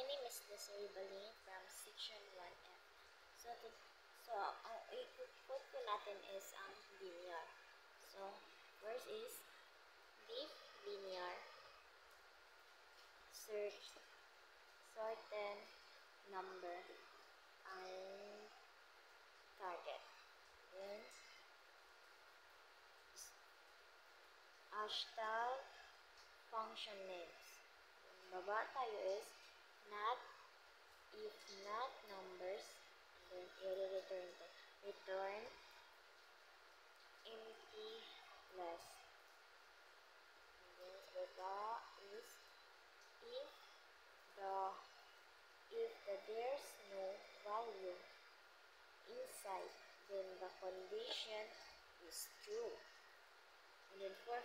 My name is Desiree Balin from Section 1F. Ang i-put po natin is ang linear. So, first is leaf linear, search, certain number, and target. Then, hashtag function names. Baba tayo is not, if not numbers, and then return empty list. And then sa baba is if there's no value inside, then the condition is true. And then for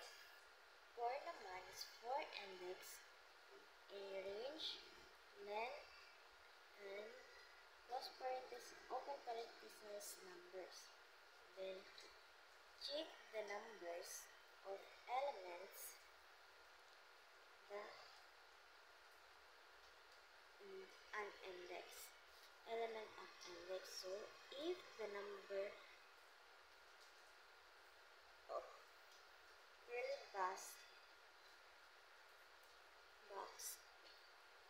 naman is for index, a range, length, and close parenthesis, open parenthesis numbers. Then check the numbers of elements an index. Element of index. So if the number of curly box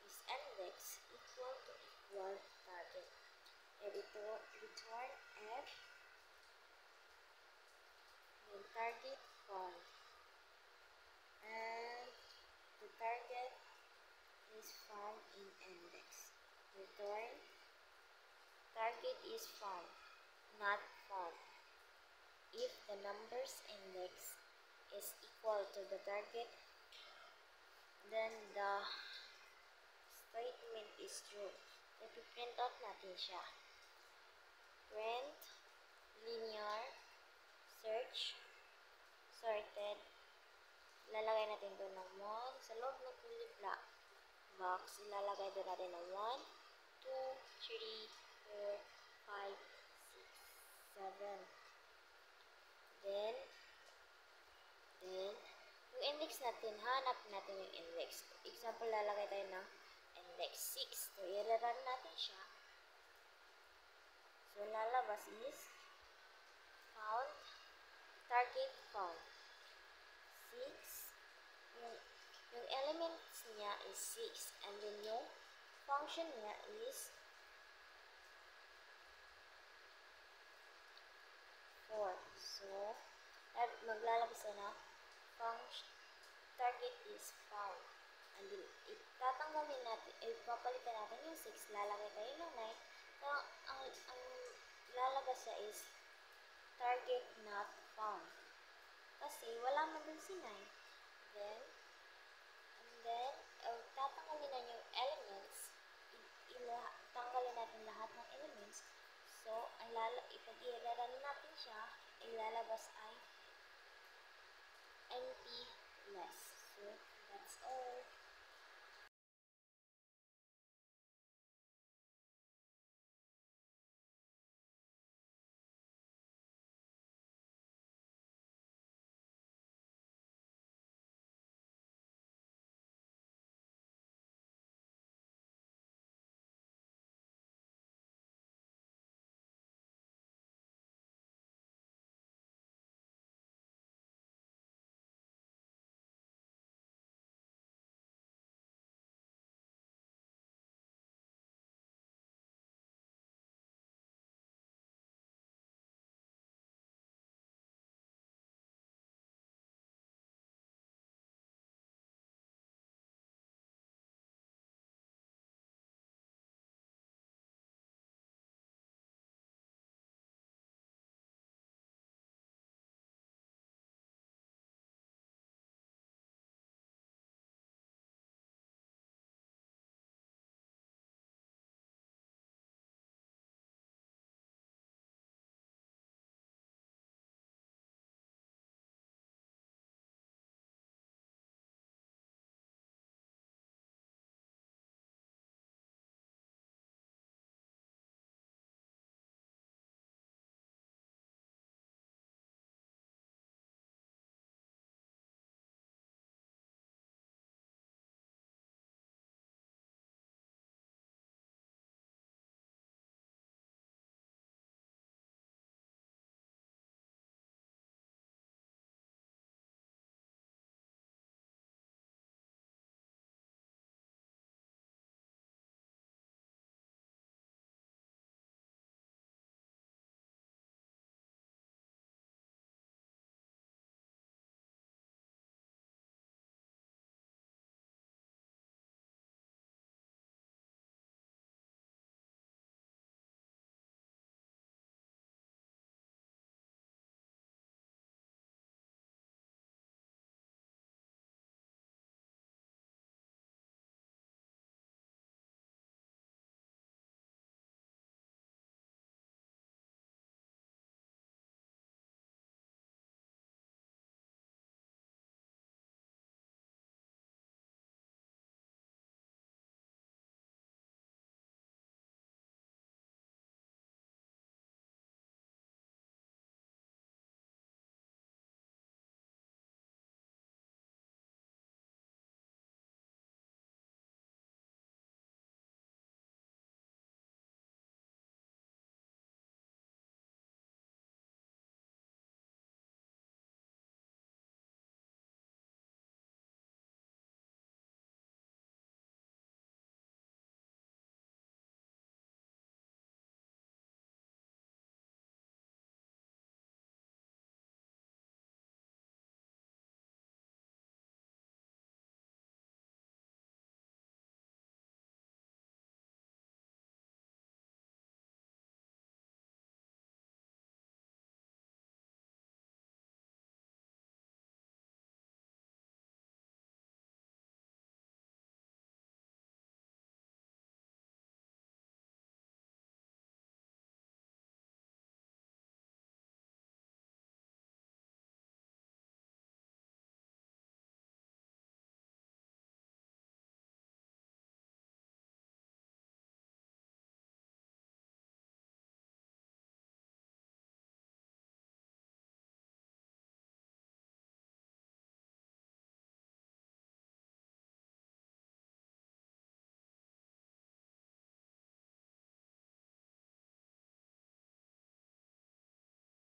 is index equal target, return f, then target found, and the target is found in index. Return target is found, not found. If the number's index is equal to the target, then the statement is true. I-print out natin siya. Print linear, search, sorted. Ilalagay natin doon ng 1. Sa loob ng curly box, ilalagay doon natin ng 1, 2, 3, 4, 5, 6, 7. Then, yung index natin, hanap natin yung index. Example, lalagay tayo ng index 6. So, i-run natin siya. So, lalabas is found, target found. 6. Yung elements niya is 6. And then, yung function niya is 4. So, maglalabas na function, target is found. And then, itatanggalin natin, ipapalitan natin yung 6, lalagay tayo ng 9. So, ang lalabas siya is target not found. Kasi, wala man dun si 9. Then, tatanggalin na yung elements, tanggalin natin lahat ng elements. So, ipag i-run natin siya, ilalabas ay empty list.